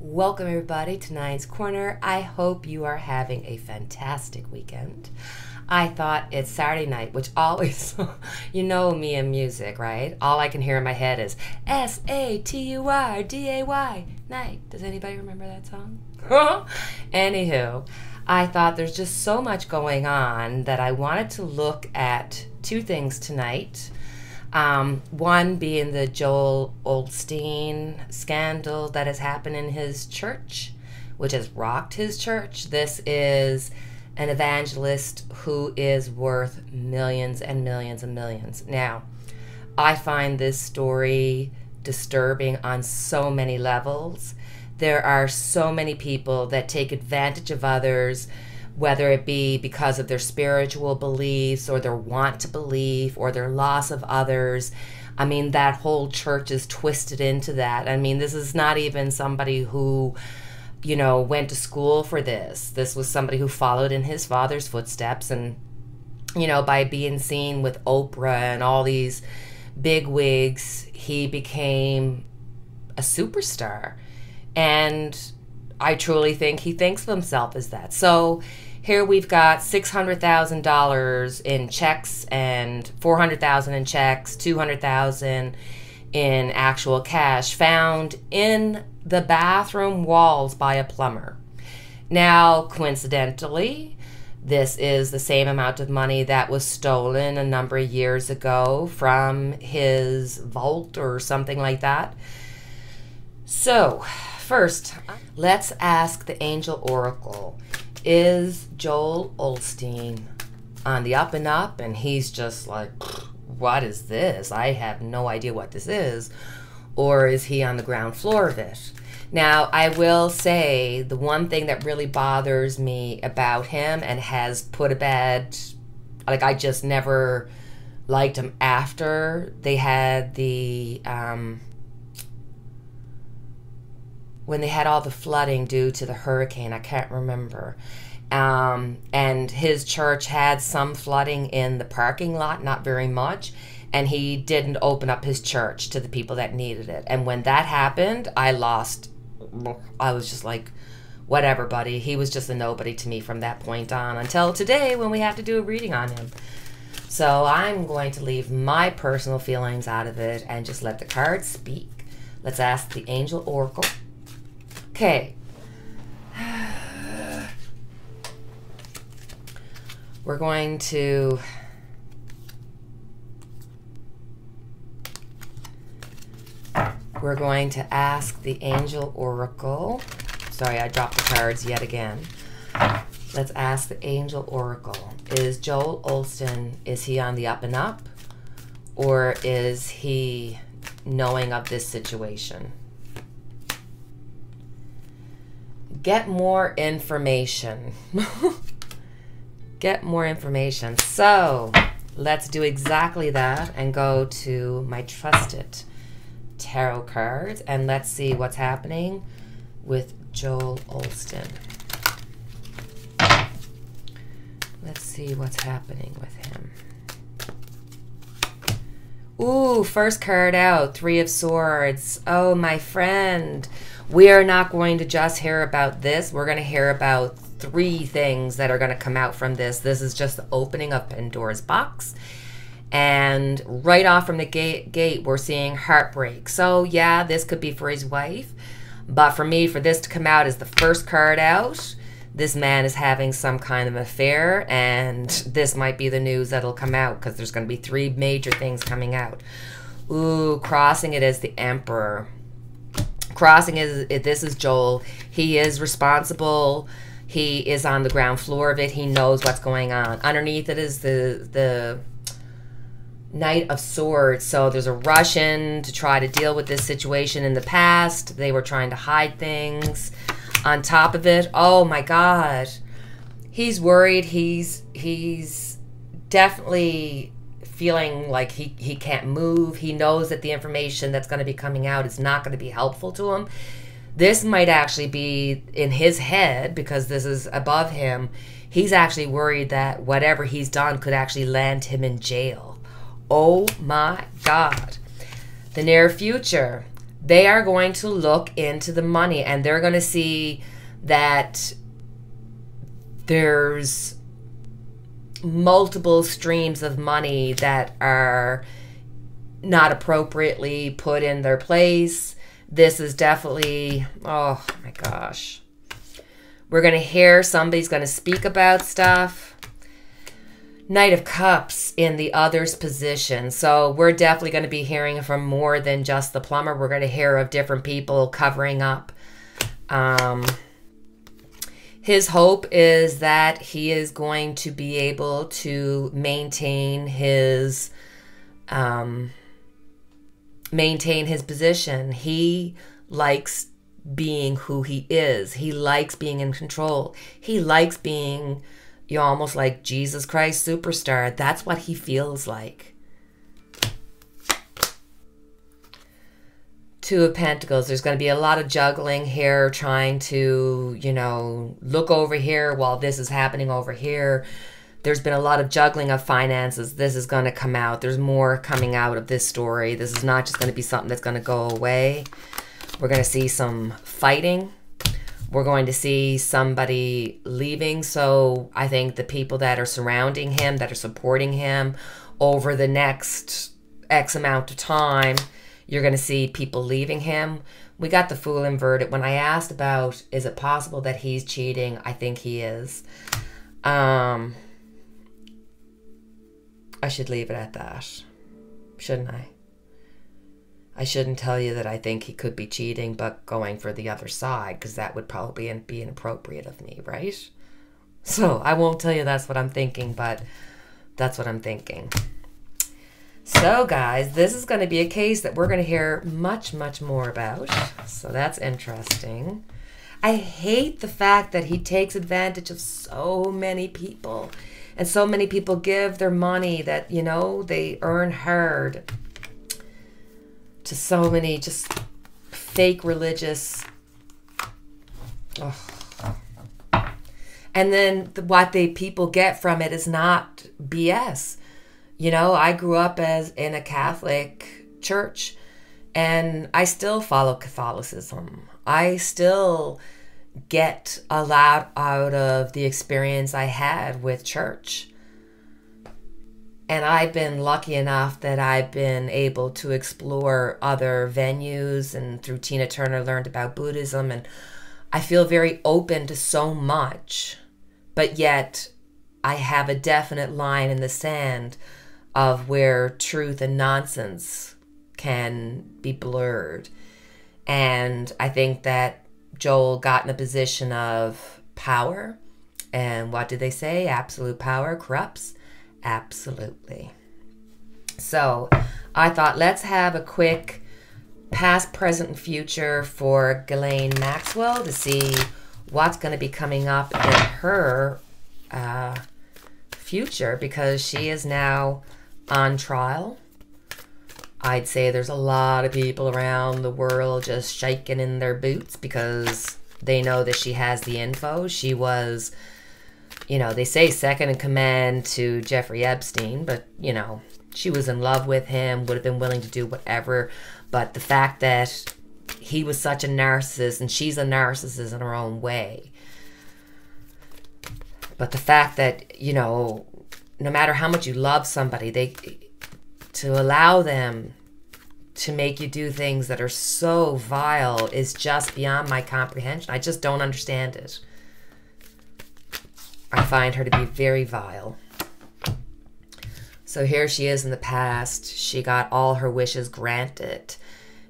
Welcome everybody to Nine's Corner. I hope you are having a fantastic weekend. I thought it's Saturday night, which always, you know me and music, right? All I can hear in my head is S-A-T-U-R-D-A-Y, night. Does anybody remember that song? Anywho, I thought there's just so much going on that I wanted to look at two things tonight. One being the Joel Osteen scandal that has happened in his church, which has rocked his church. This is an evangelist who is worth millions and millions and millions. Now, I find this story disturbing on so many levels. There are so many people that take advantage of others, whether it be because of their spiritual beliefs or their want to believe or their loss of others. I mean, that whole church is twisted into that. I mean, this is not even somebody who, you know, went to school for this. This was somebody who followed in his father's footsteps, and, you know, by being seen with Oprah and all these big wigs, he became a superstar. And I truly think he thinks of himself as that. So here we've got $600,000 in checks and $400,000 in checks, $200,000 in actual cash found in the bathroom walls by a plumber. Now, coincidentally, this is the same amount of money that was stolen a number of years ago from his vault or something like that. So, first, let's ask the angel oracle. Is Joel Osteen on the up and up, and he's just like, what is this? I have no idea what this is. Or is he on the ground floor of it? Now, I will say the one thing that really bothers me about him and has put a bad, like, I just never liked him after they had the, when they had all the flooding due to the hurricane, I can't remember. And his church had some flooding in the parking lot, not very much, and he didn't open up his church to the people that needed it. And when that happened, I was just like, whatever, buddy. He was just a nobody to me from that point on until today when we have to do a reading on him. So I'm going to leave my personal feelings out of it and just let the cards speak. Let's ask the angel oracle. Okay. We're going to ask the angel oracle. Sorry, I dropped the cards yet again. Let's ask the angel oracle. Is Joel Osteen, is he on the up and up? Or is he knowing of this situation? Get more information. Get more information. So let's do exactly that and go to my trusted tarot cards and let's see what's happening with Joel Osteen. Let's see what's happening with him. Ooh, first card out, Three of Swords. Oh, my friend. We are not going to just hear about this. We're going to hear about three things that are going to come out from this. This is just the opening of Pandora's box. And right off from the gate, we're seeing heartbreak. So, yeah, this could be for his wife. But for me, for this to come out as the first card out, this man is having some kind of affair. And this might be the news that'll come out because there's going to be three major things coming out. Ooh, crossing it as the Emperor. Crossing this is Joel. He is responsible. He is on the ground floor of it. He knows what's going on. Underneath it is the Knight of Swords. So there's a Russian to try to deal with this situation in the past. They were trying to hide things. On top of it, oh my God, he's worried. He's definitely feeling like he can't move. He knows that the information that's going to be coming out is not going to be helpful to him. This might actually be in his head because this is above him. He's actually worried that whatever he's done could actually land him in jail. Oh my God. The near future. They are going to look into the money, and they're going to see that there's multiple streams of money that are not appropriately put in their place. This is definitely, oh my gosh. We're going to hear somebody's going to speak about stuff. Knight of Cups in the other's position. So we're definitely going to be hearing from more than just the plumber. We're going to hear of different people covering up. His hope is that he is going to be able to maintain his position. He likes being who he is. He likes being in control. He likes being, you know, almost like Jesus Christ superstar. That's what he feels like. Two of Pentacles. There's going to be a lot of juggling here, trying to, you know, look over here while this is happening over here. There's been a lot of juggling of finances. This is going to come out. There's more coming out of this story. This is not just going to be something that's going to go away. We're going to see some fighting. We're going to see somebody leaving. So I think the people that are surrounding him, that are supporting him over the next X amount of time, you're going to see people leaving him. We got the Fool inverted. When I asked about, is it possible that he's cheating? I think he is. I should leave it at that, shouldn't I? I shouldn't tell you that I think he could be cheating, but going for the other side, because that would probably be inappropriate of me, right? So I won't tell you that's what I'm thinking, but that's what I'm thinking. So guys, this is going to be a case that we're going to hear much, much more about. So that's interesting. I hate the fact that he takes advantage of so many people. And so many people give their money that, you know, they earn hard to so many just fake religious. Oh. And then what people get from it is not BS. You know, I grew up in a Catholic church, and I still follow Catholicism. I still get a lot out of the experience I had with church. And I've been lucky enough that I've been able to explore other venues, and through Tina Turner learned about Buddhism, and I feel very open to so much, but yet I have a definite line in the sand of where truth and nonsense can be blurred. And I think that Joel got in a position of power. And what did they say? Absolute power corrupts. Absolutely. So I thought, let's have a quick past, present, and future for Ghislaine Maxwell to see what's going to be coming up in her future, because she is now on trial. I'd say there's a lot of people around the world just shaking in their boots because they know that she has the info. She was, you know, they say second in command to Jeffrey Epstein, but, you know, she was in love with him, would have been willing to do whatever. But the fact that he was such a narcissist, and she's a narcissist in her own way. But the fact that, you know, no matter how much you love somebody, to allow them to make you do things that are so vile is just beyond my comprehension. I just don't understand it. I find her to be very vile. So here she is in the past. She got all her wishes granted.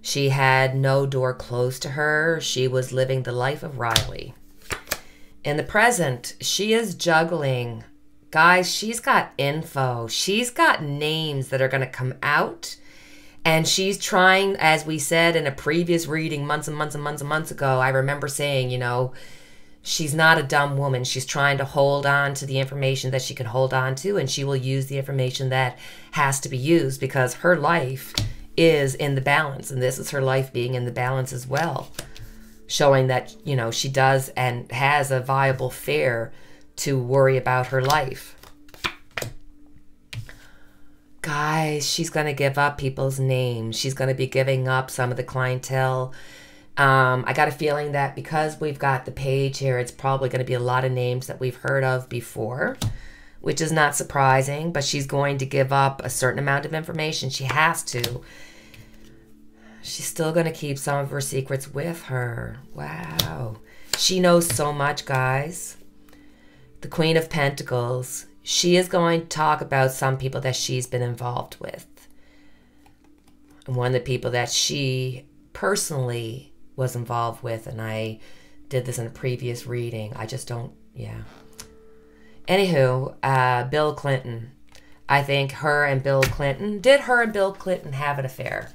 She had no door closed to her. She was living the life of Riley. In the present, she is juggling. Guys, she's got info. She's got names that are going to come out. And she's trying, as we said in a previous reading months and months and months and months ago, I remember saying, you know, she's not a dumb woman. She's trying to hold on to the information that she can hold on to, and she will use the information that has to be used, because her life is in the balance, and this is her life being in the balance as well, showing that, you know, she does and has a viable fare to worry about her life. Guys, she's going to give up people's names. She's going to be giving up some of the clientele. I got a feeling that because we've got the page here, it's probably going to be a lot of names that we've heard of before, which is not surprising, but she's going to give up a certain amount of information. She has to. She's still going to keep some of her secrets with her. Wow. She knows so much, guys. The Queen of Pentacles. She is going to talk about some people that she's been involved with. And one of the people that she personally was involved with, and I did this in a previous reading. I just don't, yeah. Anywho, Bill Clinton. I think her and Bill Clinton, did her and Bill Clinton have an affair?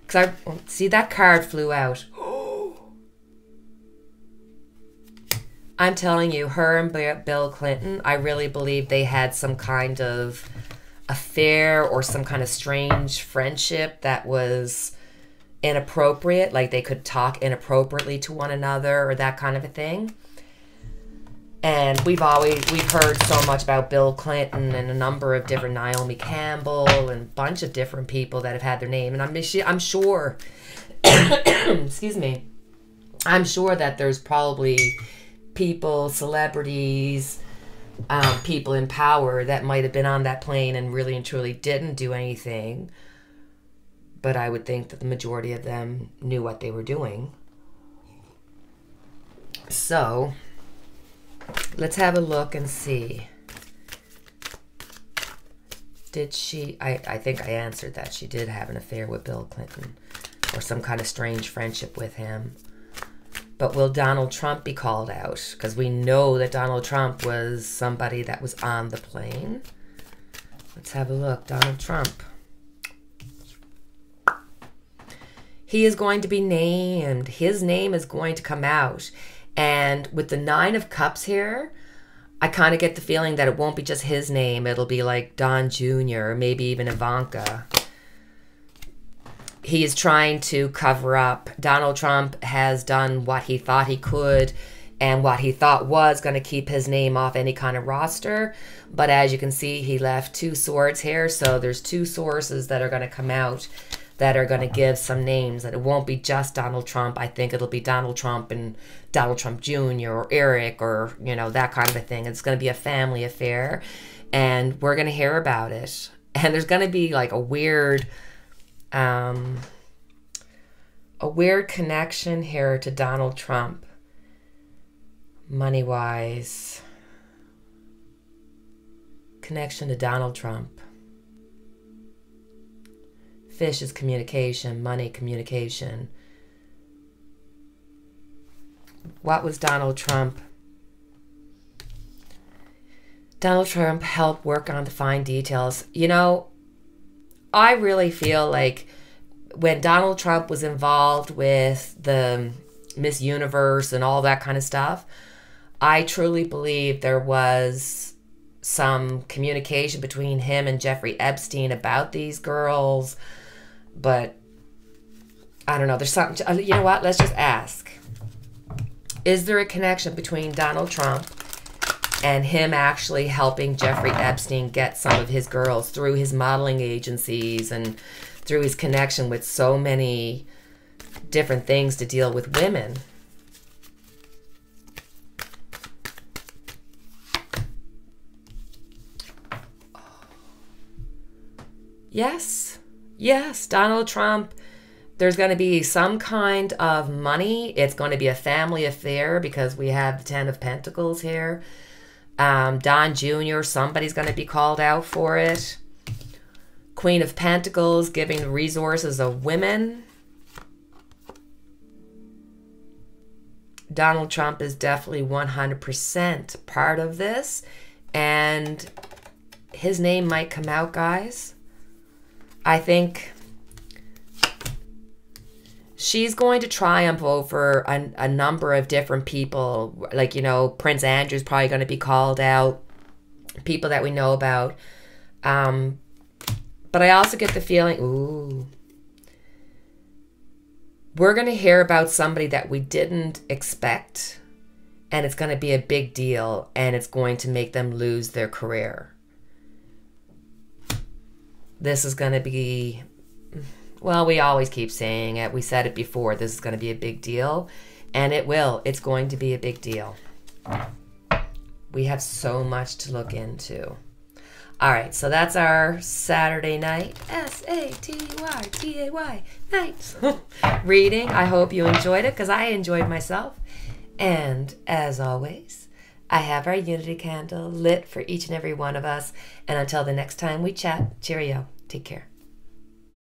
Because I, see, that card flew out. I'm telling you, her and Bill Clinton, I really believe they had some kind of affair or some kind of strange friendship that was inappropriate, like they could talk inappropriately to one another or that kind of a thing. And we've heard so much about Bill Clinton and a number of different, Naomi Campbell and a bunch of different people that have had their name. And I'm sure, excuse me, I'm sure that there's probably people, celebrities, people in power that might have been on that plane and really and truly didn't do anything. But I would think that the majority of them knew what they were doing. So, let's have a look and see. Did she... I think I answered that. She did have an affair with Bill Clinton. Or some kind of strange friendship with him. But will Donald Trump be called out? Because we know that Donald Trump was somebody that was on the plane. Let's have a look. Donald Trump. He is going to be named. His name is going to come out. And with the 9 of Cups here, I kind of get the feeling that it won't be just his name. It'll be like Don Jr. or maybe even Ivanka. He is trying to cover up. Donald Trump has done what he thought he could and what he thought was going to keep his name off any kind of roster. But as you can see, he left 2 swords here. So there's 2 sources that are going to come out that are going to give some names. That it won't be just Donald Trump. I think it'll be Donald Trump and Donald Trump Jr. or Eric or, you know, that kind of a thing. It's going to be a family affair. And we're going to hear about it. And there's going to be like a weird connection here to Donald Trump, money-wise. Connection to Donald Trump. Fish is communication, money, communication. What was Donald Trump? Donald Trump helped work on the fine details. You know, I really feel like when Donald Trump was involved with the Miss Universe and all that kind of stuff, I truly believe there was some communication between him and Jeffrey Epstein about these girls. But I don't know. There's something. You know what? Let's just ask. Is there a connection between Donald Trump and him actually helping Jeffrey Epstein get some of his girls through his modeling agencies and through his connection with so many different things to deal with women? Yes. Yes, Donald Trump, there's going to be some kind of money. It's going to be a family affair because we have the 10 of Pentacles here. Don Jr., somebody's going to be called out for it. Queen of Pentacles, giving the resources of women. Donald Trump is definitely 100% part of this. And his name might come out, guys. I think she's going to triumph over a number of different people. Like, you know, Prince Andrew's probably going to be called out. People that we know about. But I also get the feeling, ooh, we're going to hear about somebody that we didn't expect. And it's going to be a big deal. And it's going to make them lose their career. This is going to be, well, we always keep saying it. We said it before. This is going to be a big deal. And it will. It's going to be a big deal. We have so much to look into. All right, so that's our Saturday night, Saturday night reading. I hope you enjoyed it because I enjoyed myself. And as always, I have our unity candle lit for each and every one of us. And until the next time we chat, cheerio. Take care.